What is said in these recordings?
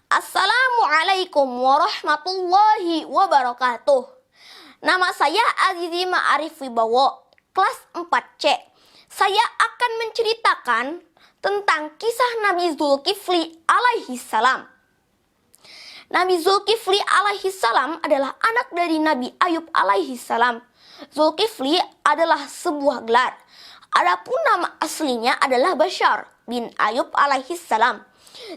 Assalamualaikum warahmatullahi wabarakatuh. Nama saya Azizi Ma'arif Wibowo, kelas 4C. Saya akan menceritakan tentang kisah Nabi Zulkifli alaihi salam. Nabi Zulkifli alaihi salam adalah anak dari Nabi Ayub alaihi salam. Zulkifli adalah sebuah gelar. Adapun nama aslinya adalah Bashar bin Ayub alaihi salam.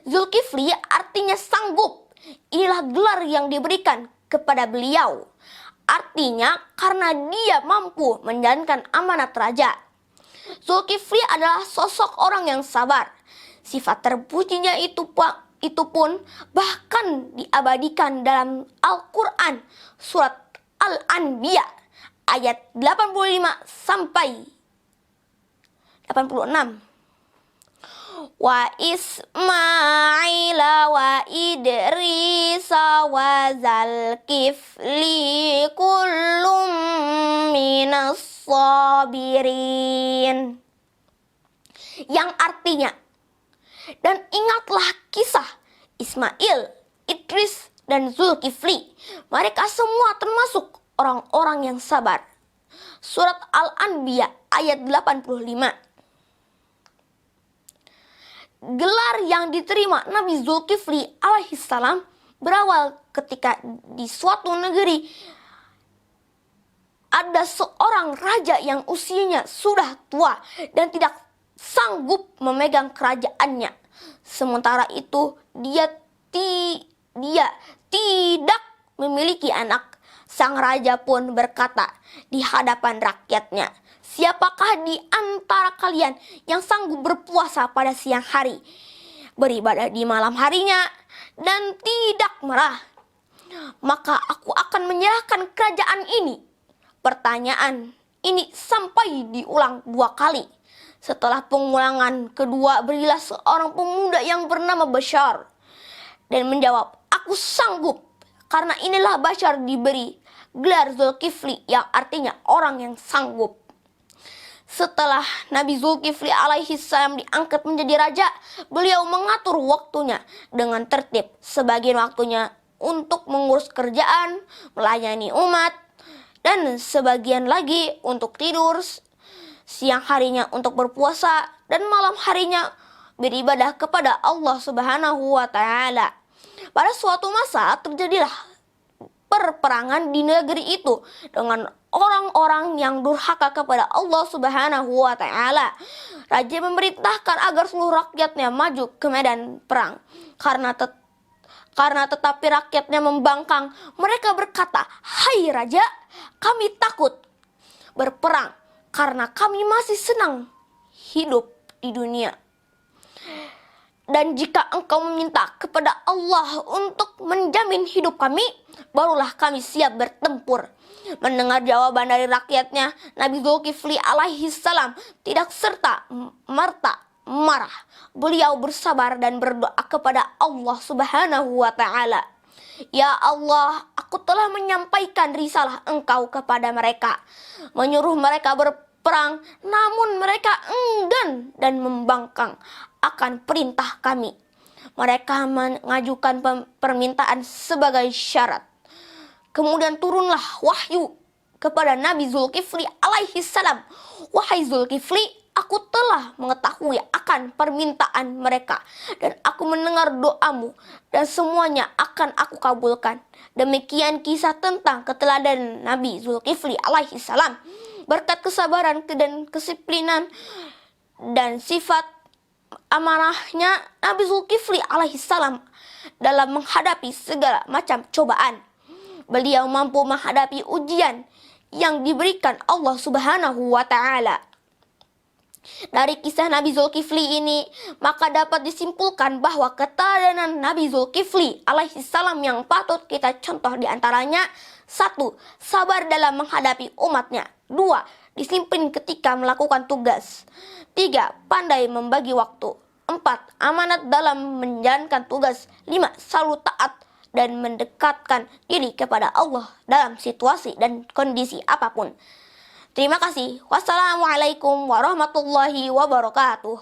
Zulkifli artinya sanggup. Inilah gelar yang diberikan kepada beliau. Artinya karena dia mampu menjalankan amanat raja. Zulkifli adalah sosok orang yang sabar. Sifat terpujinya itu pun bahkan diabadikan dalam Al-Quran surat Al-Anbiya ayat 85 sampai 86. Wa Ismaila wa Idrisa wa Zalkifli kullum minas sabirin, yang artinya, dan ingatlah kisah Ismail, Idris, dan Zulkifli. Mereka semua termasuk orang-orang yang sabar. Surat Al-Anbiya ayat 85. Gelar yang diterima Nabi Zulkifli alaihissalam berawal ketika di suatu negeri ada seorang raja yang usianya sudah tua dan tidak sanggup memegang kerajaannya. Sementara itu dia tidak memiliki anak. Sang raja pun berkata di hadapan rakyatnya, "Siapakah di antara kalian yang sanggup berpuasa pada siang hari, beribadah di malam harinya, dan tidak marah? Maka aku akan menyerahkan kerajaan ini." Pertanyaan ini sampai diulang 2 kali. Setelah pengulangan kedua, berilah seorang pemuda yang bernama Bashar dan menjawab, "Aku sanggup." Karena inilah Bashar diberi gelar Zulkifli yang artinya orang yang sanggup. Setelah Nabi Zulkifli alaihi salam diangkat menjadi raja, beliau mengatur waktunya dengan tertib. Sebagian waktunya untuk mengurus kerjaan, melayani umat, dan sebagian lagi untuk tidur. Siang harinya untuk berpuasa, dan malam harinya beribadah kepada Allah Subhanahu wa Ta'ala. Pada suatu masa terjadilah perperangan di negeri itu dengan orang-orang yang durhaka kepada Allah Subhanahu wa Ta'ala. Raja memerintahkan agar seluruh rakyatnya maju ke medan perang. Karena tetapi rakyatnya membangkang, mereka berkata, "Hai Raja, kami takut berperang karena kami masih senang hidup di dunia. Dan jika engkau meminta kepada Allah untuk menjamin hidup kami, barulah kami siap bertempur." Mendengar jawaban dari rakyatnya, Nabi Zulkifli alaihi salam tidak serta-merta marah. Beliau bersabar dan berdoa kepada Allah Subhanahu wa Ta'ala. "Ya Allah, aku telah menyampaikan risalah Engkau kepada mereka, menyuruh mereka berperang, namun mereka enggan dan membangkang akan perintah kami. Mereka mengajukan permintaan sebagai syarat." Kemudian turunlah wahyu kepada Nabi Zulkifli alaihi salam, "Wahai Zulkifli, aku telah mengetahui akan permintaan mereka dan aku mendengar doamu dan semuanya akan aku kabulkan." Demikian kisah tentang keteladanan Nabi Zulkifli alaihi salam. Berkat kesabaran dan kedisiplinan dan sifat amanahnya Nabi Zulkifli alaihi salam dalam menghadapi segala macam cobaan, beliau mampu menghadapi ujian yang diberikan Allah Subhanahu wa Ta'ala. Dari kisah Nabi Zulkifli ini, maka dapat disimpulkan bahwa keteladanan Nabi Zulkifli alaihi salam yang patut kita contoh diantaranya: 1. Sabar dalam menghadapi umatnya. 2. Disiplin ketika melakukan tugas. 3. Pandai membagi waktu. 4. Amanat dalam menjalankan tugas. 5. Selalu taat dan mendekatkan diri kepada Allah dalam situasi dan kondisi apapun. Terima kasih. Wassalamualaikum warahmatullahi wabarakatuh.